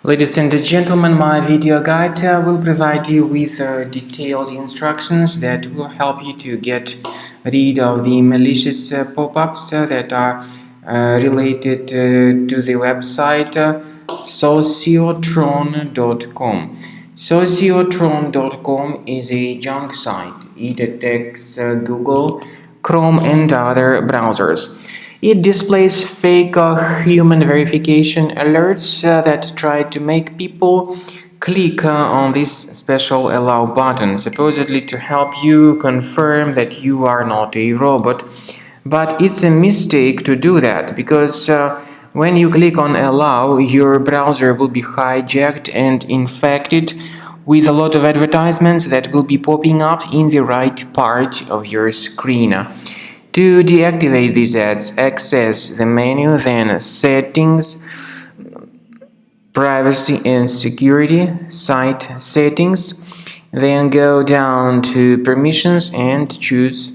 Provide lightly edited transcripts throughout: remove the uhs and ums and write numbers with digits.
Ladies and gentlemen, my video guide will provide you with detailed instructions that will help you to get rid of the malicious pop-ups that are related to the website sociotron.com. Sociotron.com is a junk site. It attacks Google, Chrome and other browsers. It displays fake human verification alerts that try to make people click on this special allow button, supposedly to help you confirm that you are not a robot. But it's a mistake to do that, because when you click on allow, your browser will be hijacked and infected with a lot of advertisements that will be popping up in the right part of your screen. To deactivate these ads, access the menu, then Settings, Privacy and Security, Site Settings, then go down to Permissions and choose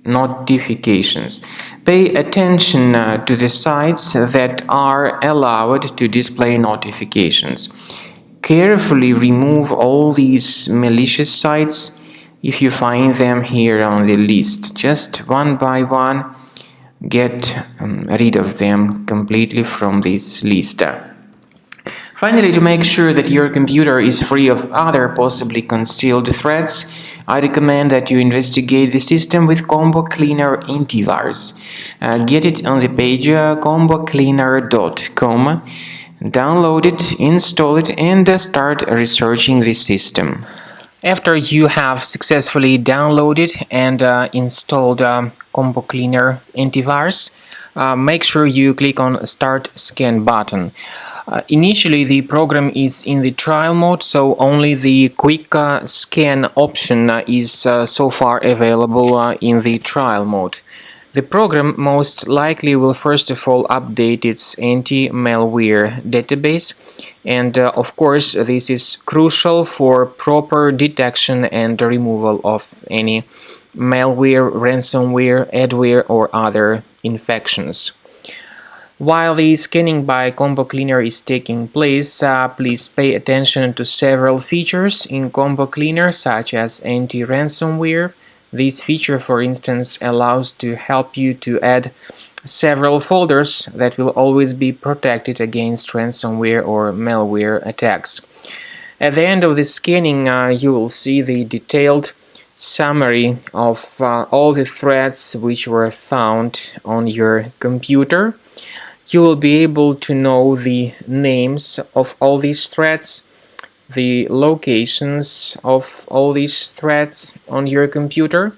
Notifications. Pay attention to the sites that are allowed to display notifications. Carefully remove all these malicious sites if you find them here on the list. Just one by one, get rid of them completely from this list. Finally, to make sure that your computer is free of other possibly concealed threats, I recommend that you investigate the system with Combo Cleaner Antivirus. Get it on the page combocleaner.com, download it, install it, and start researching the system. After you have successfully downloaded and installed Combo Cleaner Antivirus, make sure you click on Start Scan button. Initially, the program is in the trial mode, so only the quick scan option is so far available in the trial mode. The program most likely will first of all update its anti-malware database, and of course this is crucial for proper detection and removal of any malware, ransomware, adware or other infections. While the scanning by Combo Cleaner is taking place, please pay attention to several features in Combo Cleaner, such as anti-ransomware. This feature, for instance, allows to help you to add several folders that will always be protected against ransomware or malware attacks. At the end of the scanning, you will see the detailed summary of all the threats which were found on your computer. You will be able to know the names of all these threats, the locations of all these threats on your computer,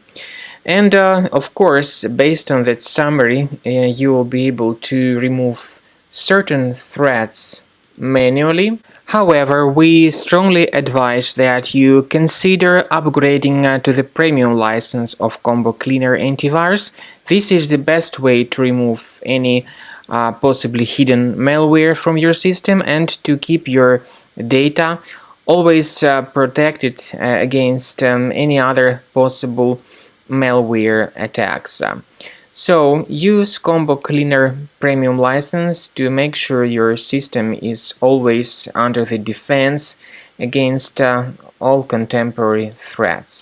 and of course, based on that summary, you will be able to remove certain threats manually. However, we strongly advise that you consider upgrading to the premium license of Combo Cleaner Antivirus. This is the best way to remove any possibly hidden malware from your system and to keep your data always protected against any other possible malware attacks. So use Combo Cleaner Premium license to make sure your system is always under the defense against all contemporary threats.